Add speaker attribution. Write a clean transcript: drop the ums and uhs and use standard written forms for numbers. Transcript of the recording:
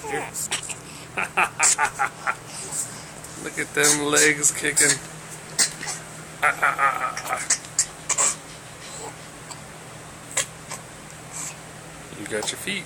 Speaker 1: Here. Look at them legs kicking. You got your feet.